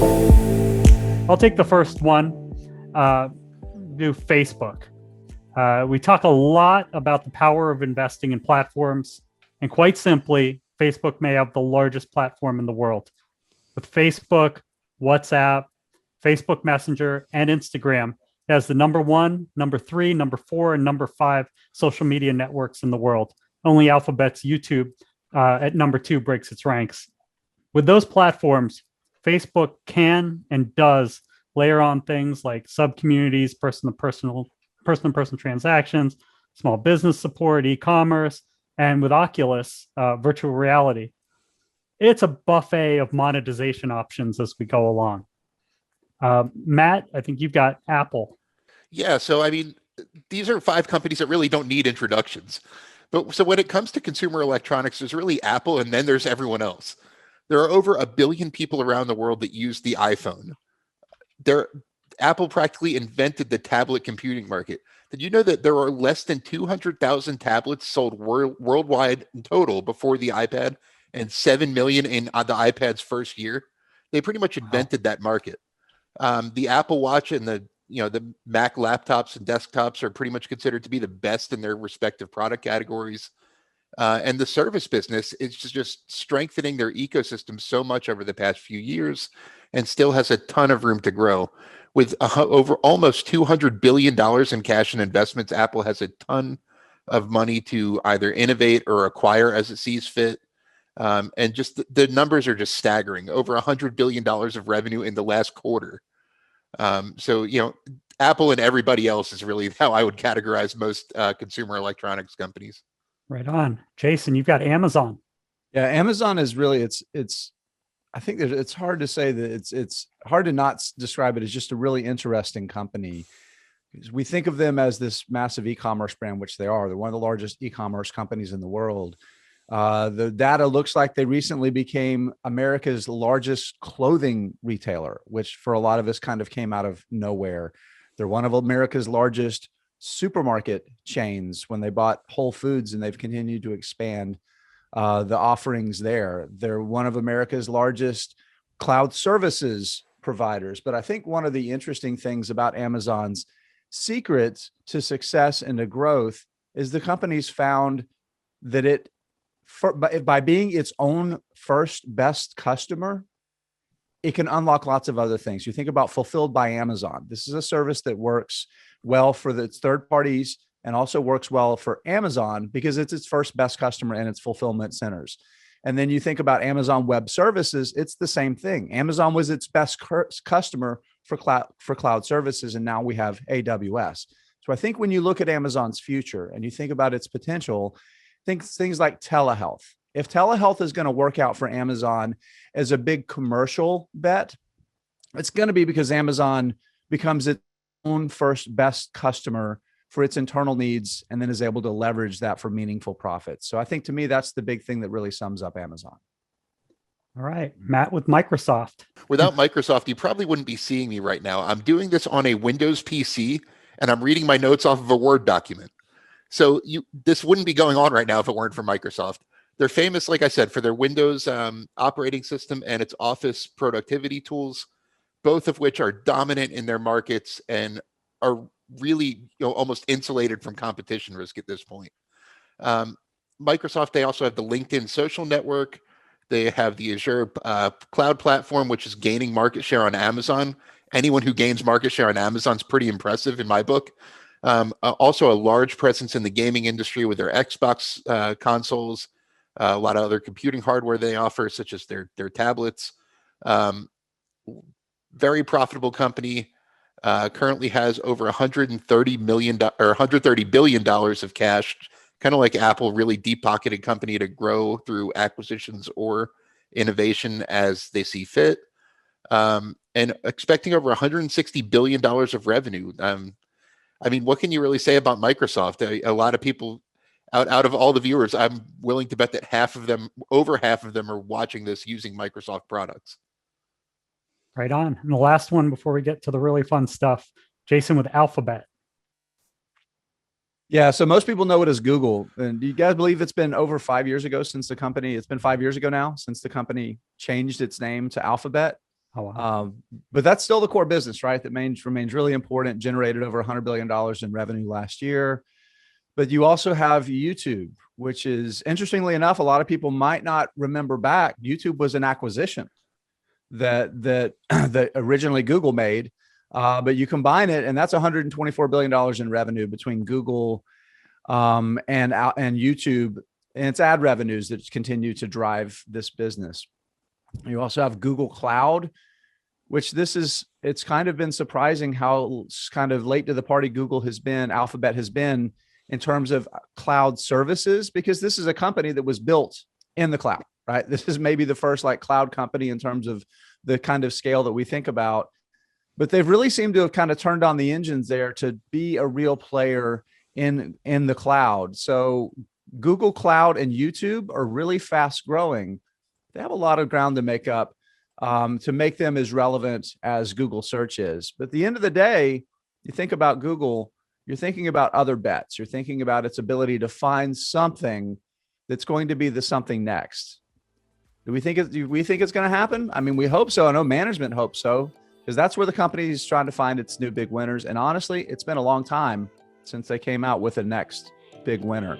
I'll take the first one. Do Facebook. We talk a lot about the power of investing in platforms, and quite simply, Facebook may have the largest platform in the world. With Facebook, WhatsApp, Facebook Messenger, and Instagram, it has the number one, number three, number four, and number five social media networks in the world. Only Alphabet's YouTube at number two breaks its ranks. With those platforms, Facebook can and does layer on things like sub-communities, person-to-person transactions, small business support, e-commerce, and with Oculus, virtual reality. It's a buffet of monetization options as we go along. Matt, I think you've got Apple. Yeah, so I mean, these are 5 companies that really don't need introductions. But so when it comes to consumer electronics, there's really Apple and then there's everyone else. There are over 1 billion people around the world that use the iPhone. Apple practically invented the tablet computing market. Did you know that there are less than 200,000 tablets sold worldwide in total before the iPad, and 7 million in the iPad's first year? They pretty much invented that market. The Apple Watch and the Mac laptops and desktops are pretty much considered to be the best in their respective product categories. And the service business is just strengthening their ecosystem so much over the past few years, and still has a ton of room to grow. With over almost $200 billion in cash and investments, Apple has a ton of money to either innovate or acquire as it sees fit. And just the numbers are just staggering. Over $100 billion of revenue in the last quarter. So, Apple and everybody else is really how I would categorize most consumer electronics companies. Right on. Jason, you've got Amazon. Yeah, Amazon is really, I think that it's hard to say that it's hard to not describe it as just a really interesting company. We think of them as this massive e-commerce brand, which they are. They're one of the largest e-commerce companies in the world. The data looks like they recently became America's largest clothing retailer, which for a lot of us kind of came out of nowhere. They're one of America's largest supermarket chains when they bought Whole Foods, and they've continued to expand the offerings there. They're one of America's largest cloud services providers. But I think one of the interesting things about Amazon's secret to success and to growth is the company's found that by being its own first best customer, it can unlock lots of other things. You think about Fulfilled by Amazon. This is a service that works well for its third parties and also works well for Amazon because it's its first best customer and its fulfillment centers. And then you think about Amazon Web Services, it's the same thing. Amazon was its best customer for cloud services, and now we have AWS. So I think when you look at Amazon's future and you think about its potential, think things like telehealth. If telehealth is going to work out for Amazon as a big commercial bet, it's going to be because Amazon becomes its own first best customer for its internal needs and then is able to leverage that for meaningful profits. So I think to me, that's the big thing that really sums up Amazon. All right, Matt with Microsoft. Without Microsoft, you probably wouldn't be seeing me right now. I'm doing this on a Windows PC and I'm reading my notes off of a Word document. So this wouldn't be going on right now if it weren't for Microsoft. They're famous, like I said, for their Windows operating system and its Office productivity tools, both of which are dominant in their markets and are really almost insulated from competition risk at this point. Microsoft, they also have the LinkedIn social network. They have the Azure cloud platform, which is gaining market share on Amazon. Anyone who gains market share on Amazon is pretty impressive in my book. Also a large presence in the gaming industry with their Xbox consoles, a lot of other computing hardware they offer, such as their tablets. Very profitable company. Currently has over $130 billion of cash, kind of like Apple, really deep-pocketed company to grow through acquisitions or innovation as they see fit, and expecting over $160 billion of revenue. I mean, what can you really say about Microsoft? A lot of people, out of all the viewers, I'm willing to bet that over half of them are watching this using Microsoft products. Right on. And the last one before we get to the really fun stuff, Jason with Alphabet. Yeah, so most people know it as Google. And do you guys believe it's been over 5 years ago since it's been 5 years ago now since the company changed its name to Alphabet? Oh, wow. But that's still the core business, right? That remains really important, generated over $100 billion in revenue last year. But you also have YouTube, which is, interestingly enough, a lot of people might not remember back. YouTube was an acquisition that originally Google made, but you combine it, and that's $124 billion in revenue between Google and YouTube, and it's ad revenues that continue to drive this business. You also have Google Cloud, which it's kind of been surprising how kind of late to the party Alphabet has been in terms of cloud services, because this is a company that was built in the cloud, right? This is maybe the first like cloud company in terms of the kind of scale that we think about, but they've really seemed to have kind of turned on the engines there to be a real player in the cloud. So Google Cloud and YouTube are really fast growing. They have a lot of ground to make up to make them as relevant as Google search is. But at the end of the day, you think about Google, you're thinking about other bets. You're thinking about its ability to find something that's going to be the something next. Do we think it's going to happen? I mean, we hope so. I know management hopes so, because that's where the company is trying to find its new big winners. And honestly, it's been a long time since they came out with the next big winner.